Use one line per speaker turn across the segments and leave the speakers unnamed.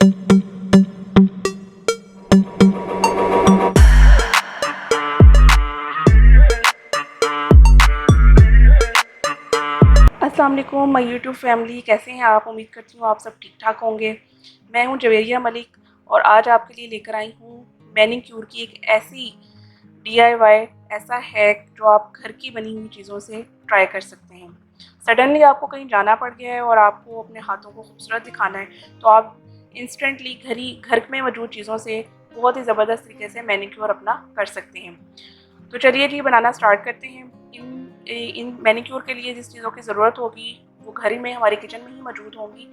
अस्सलाम वालेकुम my YouTube family, कैसे हैं आप? उम्मीद करती हूँ आप सब ठीक ठाक होंगे। मैं हूँ जवेरिया मलिक और आज आपके लिए लेकर आई हूँ मैनीक्योर की एक ऐसी DIY ऐसा हैक जो आप घर की बनी हुई चीज़ों से ट्राई कर सकते हैं। सडनली आपको कहीं जाना पड़ गया है और आपको अपने हाथों को खूबसूरत दिखाना है, तो आप इंस्टेंटली घर में मौजूद चीज़ों से बहुत ही ज़बरदस्त तरीके से मैनीक्योर अपना कर सकते हैं। तो चलिए जी, बनाना स्टार्ट करते हैं। इन मैनीक्योर के लिए जिस चीज़ों की ज़रूरत होगी वो घर ही में हमारे किचन में ही मौजूद होंगी।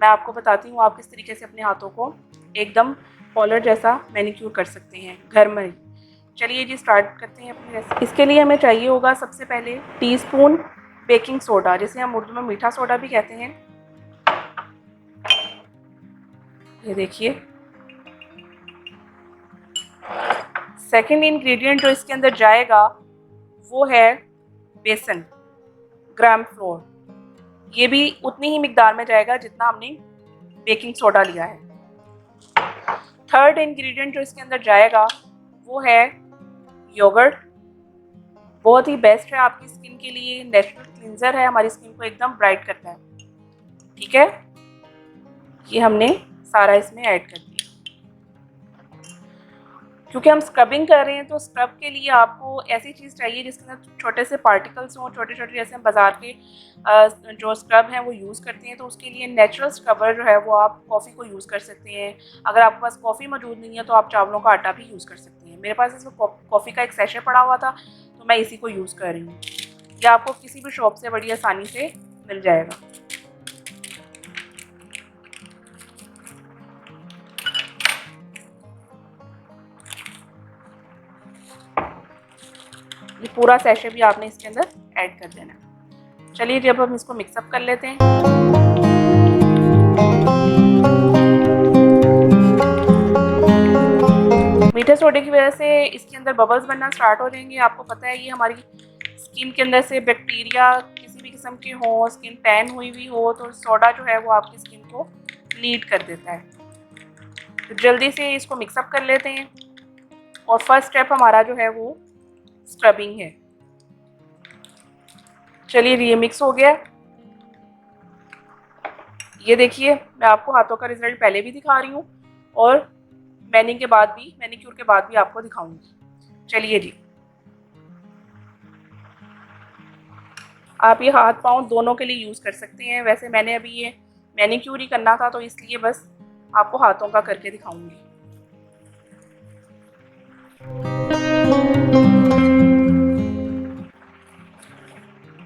मैं आपको बताती हूँ आप किस तरीके से अपने हाथों को एकदम पॉलर जैसा मैनीक्योर कर सकते हैं घर में ही। चलिए जी, स्टार्ट करते हैं अपनी रेसिपी। इसके लिए हमें चाहिए होगा सबसे पहले टीस्पून बेकिंग सोडा, जिसे हम उर्दू में मीठा सोडा भी कहते हैं। ये देखिए। सेकेंड इंग्रेडिएंट जो इसके अंदर जाएगा वो है बेसन, ग्राम फ्लोर। ये भी उतनी ही मिकदार में जाएगा जितना हमने बेकिंग सोडा लिया है। थर्ड इंग्रेडिएंट जो इसके अंदर जाएगा वो है योगर्ट। बहुत ही बेस्ट है आपकी स्किन के लिए, नेचुरल क्लींजर है, हमारी स्किन को एकदम ब्राइट करता है। ठीक है, ये हमने सारा इसमें ऐड कर दिया। क्योंकि हम स्क्रबिंग कर रहे हैं तो स्क्रब के लिए आपको ऐसी चीज़ चाहिए जिसके अंदर छोटे से पार्टिकल्स हों, छोटे छोटे, जैसे हम बाज़ार के जो स्क्रब हैं वो यूज़ करते हैं। तो उसके लिए नेचुरल स्क्रबर जो है वो आप कॉफ़ी को यूज़ कर सकते हैं। अगर आपके पास कॉफ़ी मौजूद नहीं है तो आप चावलों का आटा भी यूज़ कर सकते हैं। मेरे पास इसमें कॉफ़ी का एक सैशे पड़ा हुआ था तो मैं इसी को यूज़ कर रही हूँ। यह आपको किसी भी शॉप से बड़ी आसानी से मिल जाएगा। ये पूरा सैशे भी आपने इसके अंदर ऐड कर देना है। चलिए जब हम इसको मिक्सअप कर लेते हैं। मीठे सोडे की वजह से इसके अंदर बबल्स बनना स्टार्ट हो जाएंगे। आपको पता है ये हमारी स्किन के अंदर से बैक्टीरिया किसी भी किस्म की हो, स्किन टैन हुई हुई हो, तो सोडा जो है वो आपकी स्किन को लीड कर देता है। तो जल्दी से इसको मिक्सअप कर लेते हैं। और फर्स्ट स्टेप हमारा जो है वो स्क्रबिंग है। चलिए ये मिक्स हो गया। ये देखिए, मैं आपको हाथों का रिजल्ट पहले भी दिखा रही हूँ और मैनीक्योर के बाद भी आपको दिखाऊंगी। चलिए जी, आप ये हाथ पाँव दोनों के लिए यूज़ कर सकते हैं। वैसे मैंने अभी ये मैनीक्योर ही करना था तो इसलिए बस आपको हाथों का करके दिखाऊंगी।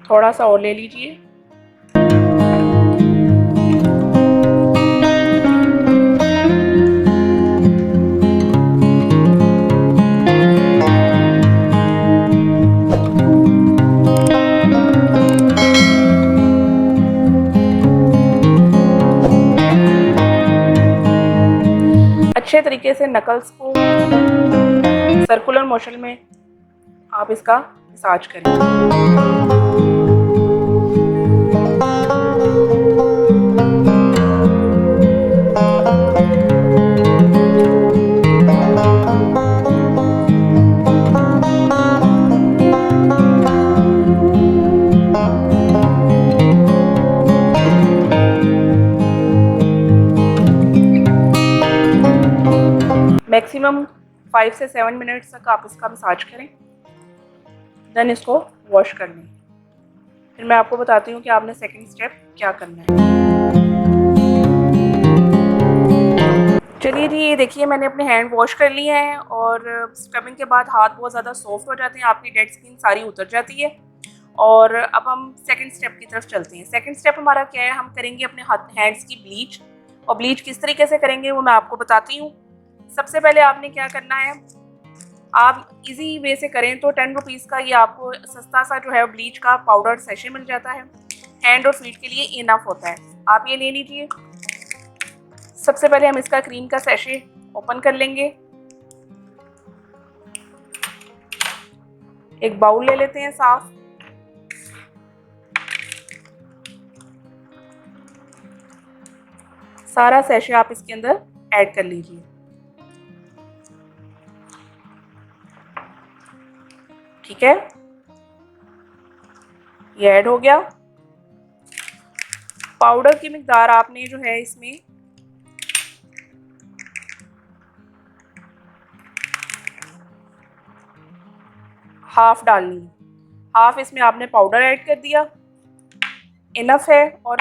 थोड़ा सा और ले लीजिए। अच्छे तरीके से नकल्स को सर्कुलर मोशन में आप इसका मसाज करें। मैक्सिमम 5 से 7 मिनट्स तक आप इसका मसाज करें, देन इसको वॉश कर लें। फिर मैं आपको बताती हूँ कि आपने सेकंड स्टेप क्या करना है। चलिए जी, ये देखिए मैंने अपने हैंड वॉश कर लिए हैं और स्क्रबिंग के बाद हाथ बहुत ज़्यादा सॉफ्ट हो जाते हैं, आपकी डेड स्किन सारी उतर जाती है। और अब हम सेकंड स्टेप की तरफ चलते हैं। सेकंड स्टेप हमारा क्या है, हम करेंगे अपने हैंड्स की ब्लीच। और ब्लीच किस तरीके से करेंगे वो मैं आपको बताती हूँ। सबसे पहले आपने क्या करना है, आप इजी वे से करें तो 10 रुपीज़ का ये आपको सस्ता सा जो है ब्लीच का पाउडर सैशे मिल जाता है। हैंड और फीट के लिए इनफ होता है, आप ये ले लीजिए। सबसे पहले हम इसका क्रीम का सैशे ओपन कर लेंगे। एक बाउल ले लेते हैं साफ। सारा सैशे आप इसके अंदर ऐड कर लीजिए। ठीक है, ये ऐड हो गया। पाउडर की मिकदार आपने जो है इसमें हाफ डालनी है। हाफ इसमें आपने पाउडर ऐड कर दिया, इनफ है। और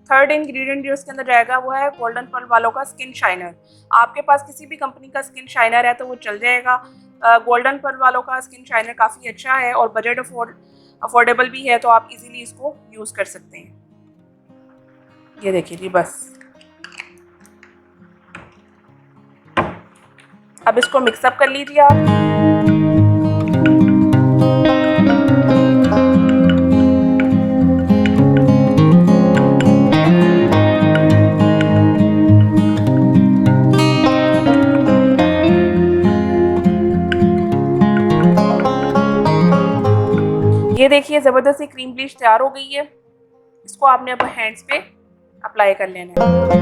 थर्ड इंग्रेडिएंट जो इसके अंदर जाएगा वो है गोल्डन पर्ल वालों का स्किन शाइनर। आपके पास किसी भी कंपनी का स्किन शाइनर है तो वो चल जाएगा। गोल्डन पर्ल वालों का स्किन शाइनर काफ़ी अच्छा है और बजट अफोर्डेबल भी है, तो आप इजीली इसको यूज़ कर सकते हैं। ये देखिए जी, बस अब इसको मिक्सअप कर लीजिए आप। ये देखिए ज़बरदस्त सी क्रीम ब्लीच तैयार हो गई है। इसको आपने अब हैंड्स पे अप्लाई कर लेना है।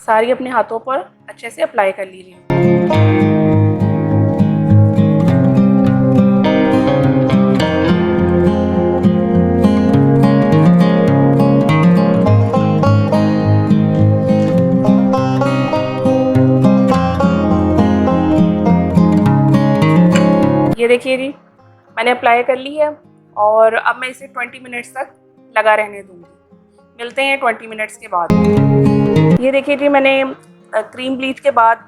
सारी अपने हाथों पर अच्छे से अप्लाई कर लीजिए। ये देखिए जी, मैंने अप्लाई कर ली है और अब मैं इसे 20 मिनट्स तक लगा रहने दूंगी। मिलते हैं 20 मिनट्स के बाद। ये देखिए जी, मैंने क्रीम ब्लीच के बाद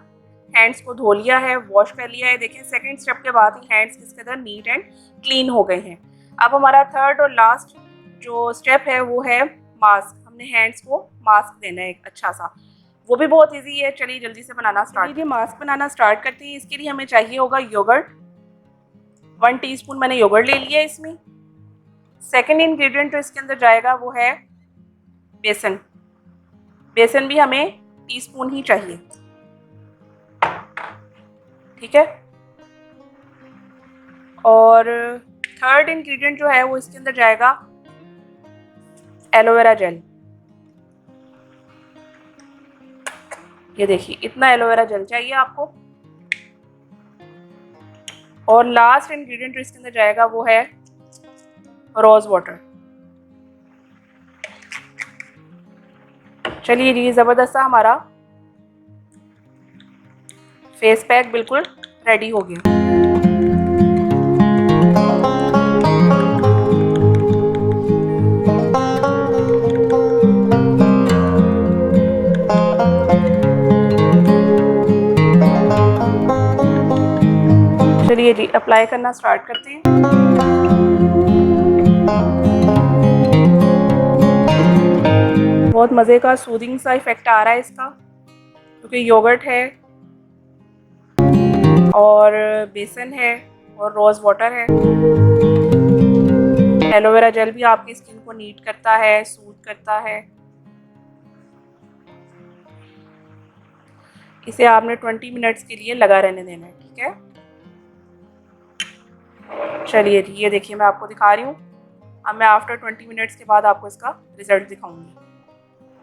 हैंड्स को धो लिया है, वॉश कर लिया है। देखिए सेकंड स्टेप के बाद ही हैंड्स किस कदर नीट एंड क्लीन हो गए हैं। अब हमारा थर्ड और लास्ट जो स्टेप है वो है मास्क। हमने हैंड्स को मास्क देना है एक अच्छा सा, वो भी बहुत इजी है। चलिए जल्दी से बनाना स्टार्ट कीजिए। मास्क बनाना स्टार्ट करते हैं। इसके लिए हमें चाहिए होगा योगर्ट। 1 टीस्पून मैंने योगर्ट ले लिया है इसमें। सेकेंड इंग्रेडिएंट जो इसके अंदर जाएगा वो है बेसन। बेसन भी हमें टीस्पून ही चाहिए। ठीक है, और थर्ड इंग्रेडिएंट जो है वो इसके अंदर जाएगा एलोवेरा जेल। ये देखिए इतना एलोवेरा जेल चाहिए आपको। और लास्ट इंग्रेडिएंट जो इसके अंदर जाएगा वो है रोज वाटर। चलिए जी, ज़बरदस्त सा हमारा फेस पैक बिल्कुल रेडी हो गया। चलिए जी, अप्लाई करना स्टार्ट करते हैं। बहुत मज़े का सूदिंग सा इफेक्ट आ रहा है इसका, क्योंकि योगर्ट है और बेसन है और रोज़ वाटर है। एलोवेरा जेल भी आपकी स्किन को नीट करता है, सूद करता है। इसे आपने 20 मिनट्स के लिए लगा रहने देना है। ठीक है, चलिए जी, ये देखिए मैं आपको दिखा रही हूँ। अब मैं आफ्टर 20 मिनट्स के बाद आपको इसका रिज़ल्ट दिखाऊंगी।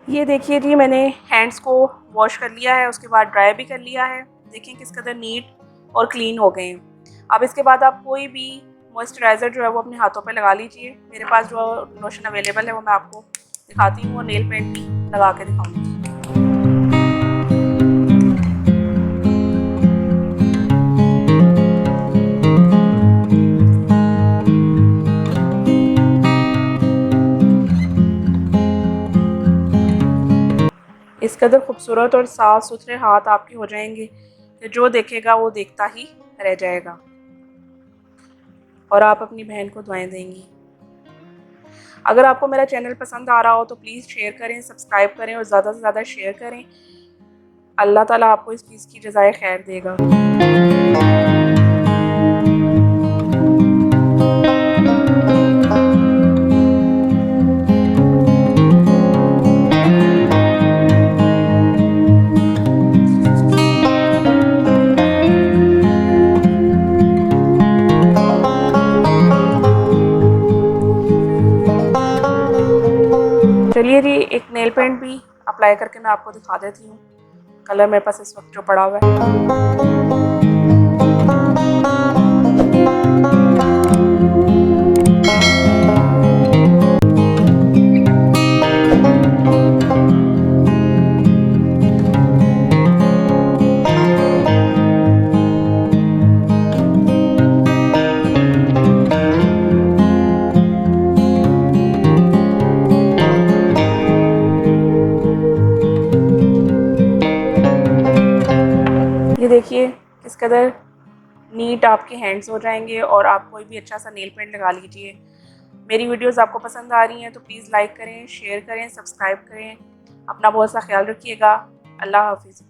ये देखिए जी, मैंने हैंड्स को वॉश कर लिया है, उसके बाद ड्राई भी कर लिया है। देखिए किस कदर नीट और क्लीन हो गए हैं। अब इसके बाद आप कोई भी मॉइस्चराइज़र जो है वो अपने हाथों पे लगा लीजिए। मेरे पास जो लोशन अवेलेबल है वो मैं आपको दिखाती हूँ, और नेल पेंट भी लगा के दिखाऊँगी। इस कदर खूबसूरत और साफ़ सुथरे हाथ आपके हो जाएंगे कि जो देखेगा वो देखता ही रह जाएगा। और आप अपनी बहन को दुआएं देंगी। अगर आपको मेरा चैनल पसंद आ रहा हो तो प्लीज़ शेयर करें, सब्सक्राइब करें और ज़्यादा से ज़्यादा शेयर करें। अल्लाह ताला आपको इस चीज़ की जज़ाए खैर देगा। चलिए जी, एक नेल पेंट भी अप्लाई करके मैं आपको दिखा देती हूँ। कलर मेरे पास इस वक्त जो पड़ा हुआ है। ये देखिए किस कदर नीट आपके हैंड्स हो जाएंगे और आप कोई भी अच्छा सा नेल पेंट लगा लीजिए। मेरी वीडियोस आपको पसंद आ रही हैं तो प्लीज़ लाइक करें, शेयर करें, सब्सक्राइब करें। अपना बहुत सा ख्याल रखिएगा। अल्लाह हाफिज़।